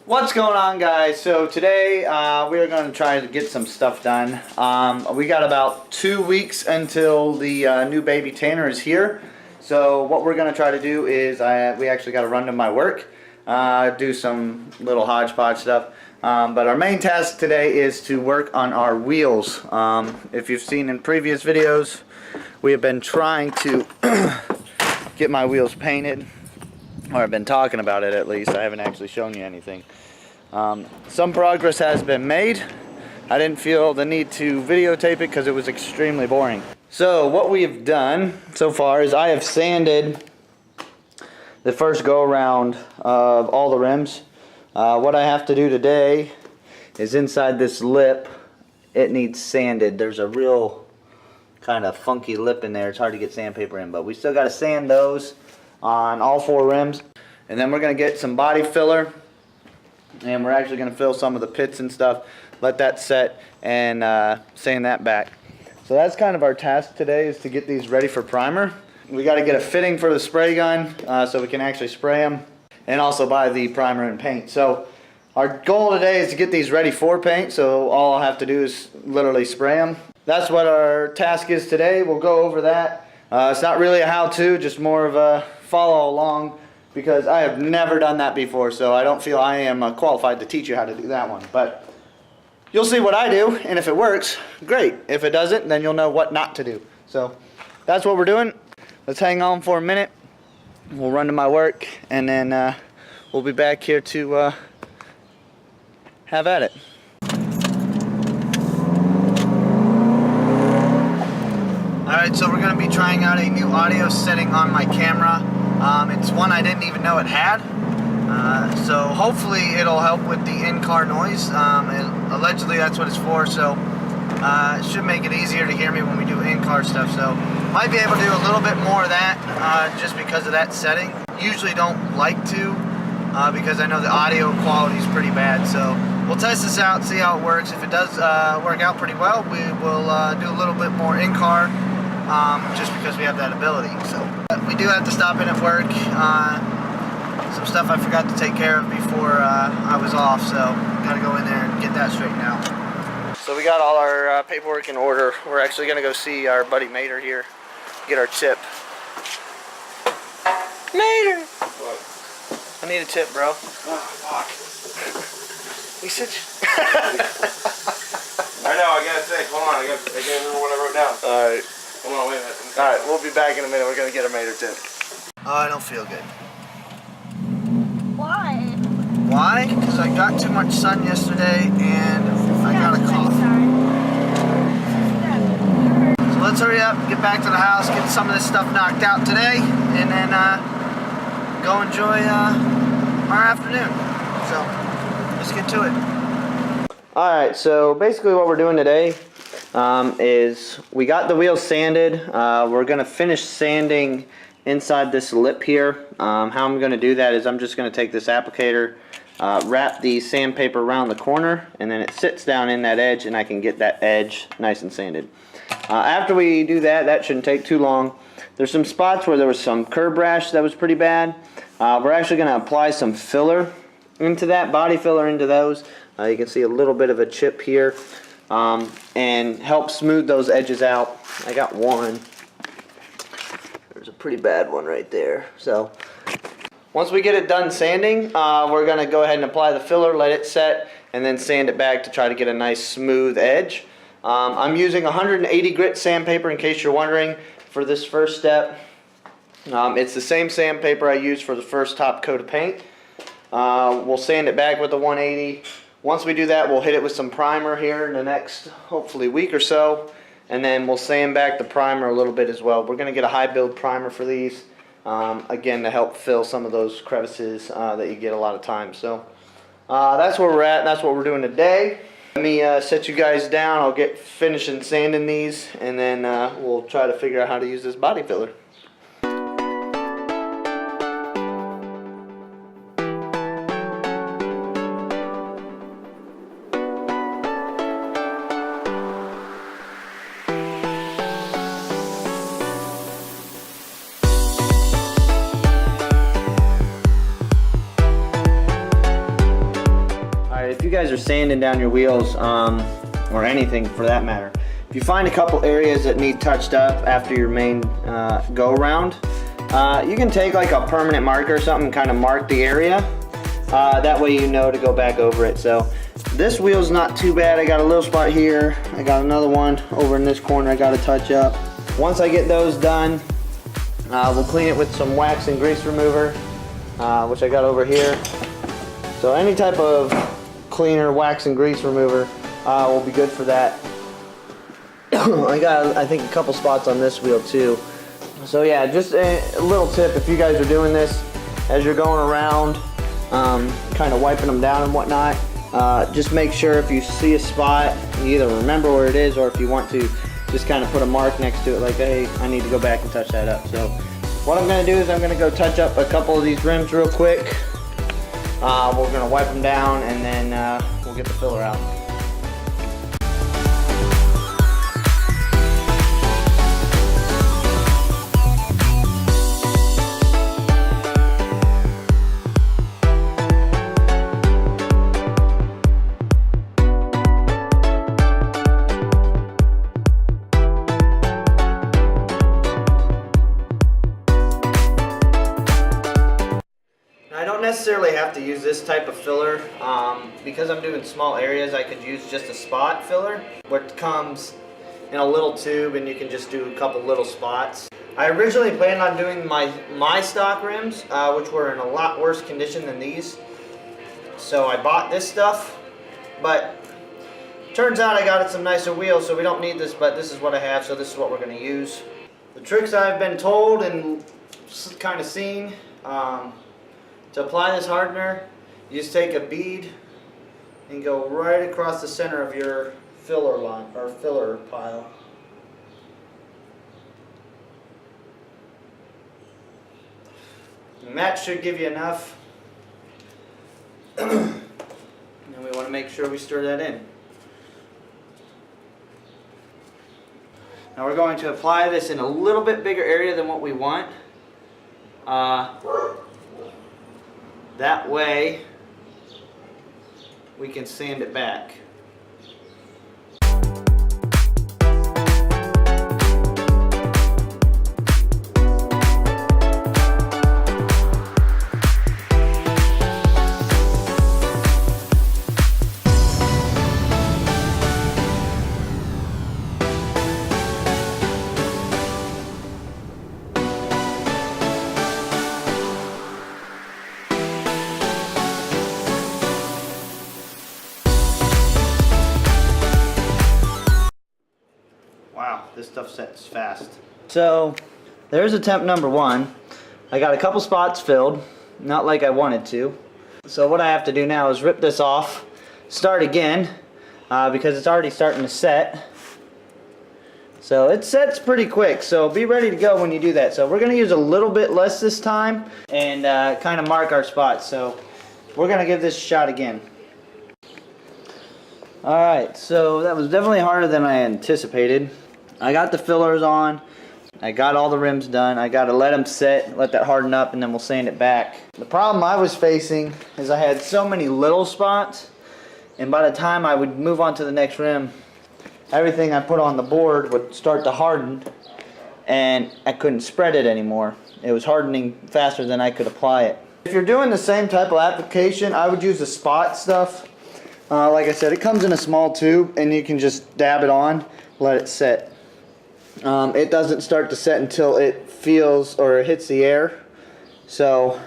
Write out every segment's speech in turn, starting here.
What's going on, guys? So today we are going to try to get some stuff done. We got about 2 weeks until the new baby Tanner is here. So what we're going to try to do is we actually got to run to my work, do some little hodgepodge stuff. But our main task today is to work on our wheels. If you've seen in previous videos, we have been trying to get my wheels painted. Or I've been talking about it at least. I haven't actually shown you anything. Some progress has been made. I didn't feel the need to videotape it because it was extremely boring. So what we've done so far is I have sanded the first go around of all the rims. What I have to do today is inside this lip, it needs sanded. There's a real kind of funky lip in there. It's hard to get sandpaper in, but we still got to sand those on all 4 rims. And then we're going to get some body filler, and we're actually going to fill some of the pits and stuff, let that set, and sand that back. So that's kind of our task today, is to get these ready for primer. We got to get a fitting for the spray gun so we can actually spray them, and also buy the primer and paint. So our goal today is to get these ready for paint, so all I'll have to do is literally spray them. That's what our task is today. We'll go over that. It's not really a how-to, just more of a follow along, because I have never done that before, so I don't feel I am qualified to teach you how to do that one. But you'll see what I do, and if it works, great. If it doesn't, then you'll know what not to do. So that's what we're doing. Let's hang on for a minute. We'll run to my work, and then we'll be back here to have at it. Alright, so we're going to be trying out a new audio setting on my camera. It's one I didn't even know it had. So hopefully it'll help with the in-car noise. Allegedly that's what it's for, so it should make it easier to hear me when we do in-car stuff. So might be able to do a little bit more of that just because of that setting. Usually don't like to because I know the audio quality is pretty bad. So we'll test this out, see how it works. If it does work out pretty well, we will do a little bit more in-car. Just because we have that ability. So we do have to stop in at work. Some stuff I forgot to take care of before I was off, so gotta go in there and get that straightened out. So we got all our paperwork in order. We're actually gonna go see our buddy Mater here, get our tip. Mater! What? I need a tip, bro. Oh, fuck. We said. I know, I gotta think. Hold on, I gotta remember what I wrote down. Alright. Hold on, wait a minute. Alright, we'll be back in a minute. We're going to get a Mater tip. Oh, I don't feel good. Why? Why? Because I got too much sun yesterday and I got a cough. So let's hurry up, get back to the house, get some of this stuff knocked out today, and then go enjoy our afternoon. So, let's get to it. Alright, so basically what we're doing today is we got the wheels sanded. We're going to finish sanding inside this lip here. How I'm going to do that is I'm just going to take this applicator, wrap the sandpaper around the corner, and then it sits down in that edge, and I can get that edge nice and sanded. After we do that, that shouldn't take too long. There's some spots where there was some curb rash that was pretty bad. We're actually going to apply some filler into that, body filler into those. You can see a little bit of a chip here. And help smooth those edges out. I got one. There's a pretty bad one right there. So once we get it done sanding, we're going to go ahead and apply the filler, let it set, and then sand it back to try to get a nice smooth edge. I'm using 180 grit sandpaper, in case you're wondering, for this first step. It's the same sandpaper I used for the first top coat of paint. We'll sand it back with the 180. Once we do that, we'll hit it with some primer here in the next, hopefully, week or so. And then we'll sand back the primer a little bit as well. We're going to get a high build primer for these, again, to help fill some of those crevices that you get a lot of times. So that's where we're at, and that's what we're doing today. Let me set you guys down. I'll get finishing sanding these, and then we'll try to figure out how to use this body filler. Alright, if you guys are sanding down your wheels, or anything for that matter, if you find a couple areas that need touched up after your main go around, you can take like a permanent marker or something and kind of mark the area. That way you know to go back over it. So this wheel's not too bad. I got a little spot here. I got another one over in this corner I got to touch up. Once I get those done, we'll clean it with some wax and grease remover, which I got over here. So any type of cleaner, wax and grease remover will be good for that. I got, I think, a couple spots on this wheel too. So yeah, just a little tip if you guys are doing this as you're going around, kind of wiping them down and whatnot. Just make sure if you see a spot, you either remember where it is, or if you want to, just kind of put a mark next to it like, hey, I need to go back and touch that up. So what I'm going to do is I'm going to go touch up a couple of these rims real quick. We're going to wipe them down, and then we'll get the filler out. I don't necessarily have to use this type of filler. Because I'm doing small areas, I could use just a spot filler, which comes in a little tube and you can just do a couple little spots. I originally planned on doing my stock rims, which were in a lot worse condition than these. So I bought this stuff, but turns out I got some nicer wheels, so we don't need this, but this is what I have, so this is what we're going to use. The tricks I've been told and kind of seen, to apply this hardener, you just take a bead and go right across the center of your filler line or filler pile. And that should give you enough. And we want to make sure we stir that in. Now we're going to apply this in a little bit bigger area than what we want. That way we can sand it back. Wow, this stuff sets fast. So there's attempt number one. I got a couple spots filled, not like I wanted to. So what I have to do now is rip this off, start again, because it's already starting to set. So it sets pretty quick, so be ready to go when you do that. So we're going to use a little bit less this time and kind of mark our spots. So we're going to give this a shot again. Alright, so that was definitely harder than I anticipated. I got the fillers on, I got all the rims done. I got to let them set, let that harden up, and then we'll sand it back. The problem I was facing is I had so many little spots, and by the time I would move on to the next rim, everything I put on the board would start to harden, and I couldn't spread it anymore. It was hardening faster than I could apply it. If you're doing the same type of application, I would use the spot stuff. Like I said, it comes in a small tube, and you can just dab it on, let it set. It doesn't start to set until it feels or it hits the air. So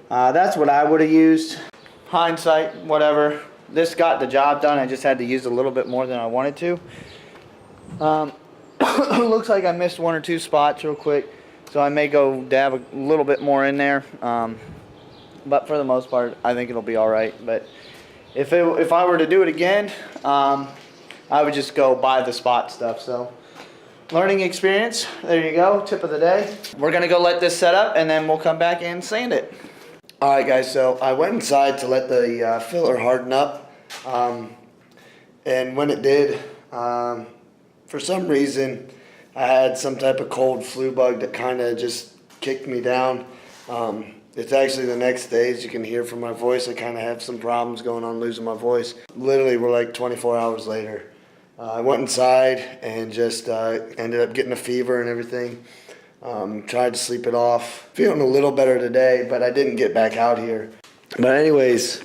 that's what I would have used. Hindsight, whatever. This got the job done. I just had to use a little bit more than I wanted to. Looks like I missed one or two spots real quick, so I may go dab a little bit more in there. But for the most part, I think it'll be all right. But if I were to do it again, I would just go buy the spot stuff. So learning experience. There you go. Tip of the day. We're gonna go let this set up, and then we'll come back and sand it. All right, guys. So I went inside to let the filler harden up, and when it did, for some reason, I had some type of cold flu bug that kind of just kicked me down. It's actually the next day, as you can hear from my voice. I kind of have some problems going on, losing my voice. Literally, we're like 24 hours later. I went inside and just ended up getting a fever and everything. Tried to sleep it off. Feeling a little better today, but I didn't get back out here. But anyways,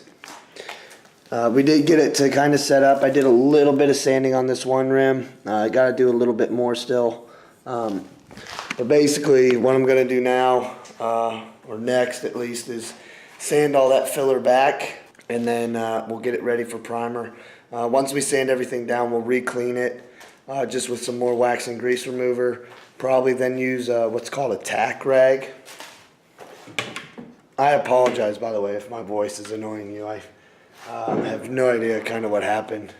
we did get it to kind of set up. I did a little bit of sanding on this one rim. I got to do a little bit more still. But basically, what I'm going to do now, or next at least, is sand all that filler back, and then we'll get it ready for primer. Once we sand everything down, we'll re-clean it just with some more wax and grease remover. Probably then use what's called a tack rag. I apologize, by the way, if my voice is annoying you. I have no idea kind of what happened.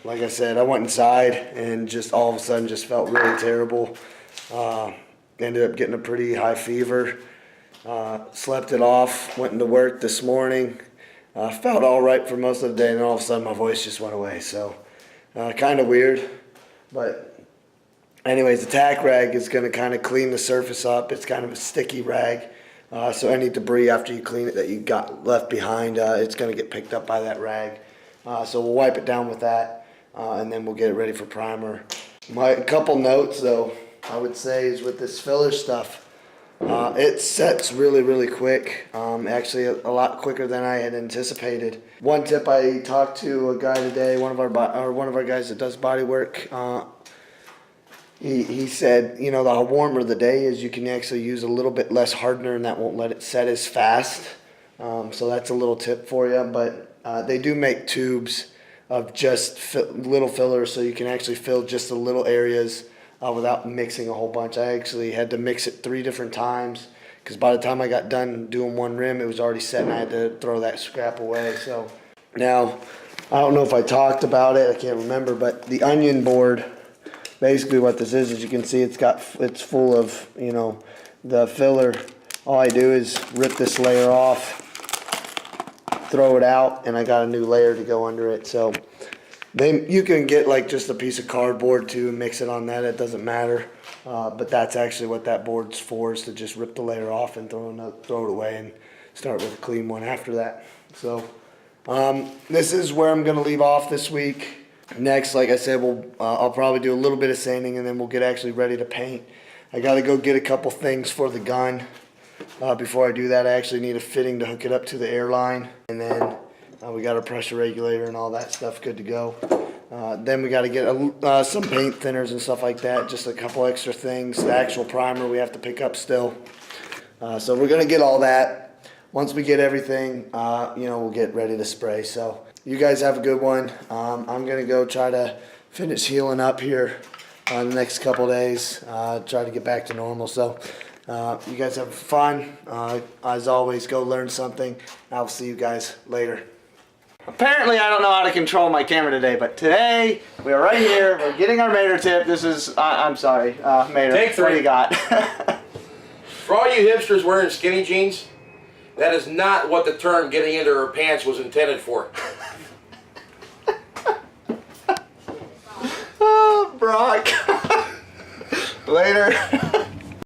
Like I said, I went inside and just all of a sudden just felt really terrible. Ended up getting a pretty high fever. Slept it off, went into work this morning. Felt all right for most of the day, and then all of a sudden my voice just went away. So kind of weird. But anyways, the tack rag is going to kind of clean the surface up. It's kind of a sticky rag. So any debris after you clean it that you got left behind, it's going to get picked up by that rag. So we'll wipe it down with that, and then we'll get it ready for primer. A couple notes, though, I would say, is with this filler stuff. It sets really, really quick. Actually, a lot quicker than I had anticipated. One tip: I talked to a guy today, one of our guys that does body work. He said, you know, the warmer the day is, you can actually use a little bit less hardener, and that won't let it set as fast. So that's a little tip for you. But they do make tubes of just little fillers, so you can actually fill just the little areas without mixing a whole bunch. I actually had to mix it 3 different times, because by the time I got done doing one rim, it was already set, and I had to throw that scrap away. So now, I don't know if I talked about it, I can't remember, but the onion board, basically what this is, as you can see, it's full of, you know, the filler. All I do is rip this layer off, throw it out, and I got a new layer to go under it. So you can get like just a piece of cardboard too and mix it on that. It doesn't matter. But that's actually what that board's for, is to just rip the layer off and throw it away and start with a clean one after that. So this is where I'm going to leave off this week. Next, like I said, I'll probably do a little bit of sanding, and then we'll get actually ready to paint. I got to go get a couple things for the gun. Before I do that, I actually need a fitting to hook it up to the airline, and then we got a pressure regulator and all that stuff good to go. Then we got to get some paint thinners and stuff like that, just a couple extra things. The actual primer we have to pick up still. So we're going to get all that. Once we get everything, you know, we'll get ready to spray. So you guys have a good one. I'm going to go try to finish healing up here the next couple days. Try to get back to normal. So you guys have fun. As always, go learn something. I'll see you guys later. Apparently I don't know how to control my camera today, but today we're right here. We're getting our Mater tip. This is, I'm sorry, Mater. Take 3. What do you got? For all you hipsters wearing skinny jeans, that is not what the term getting into her pants was intended for. Oh, Brock. Later.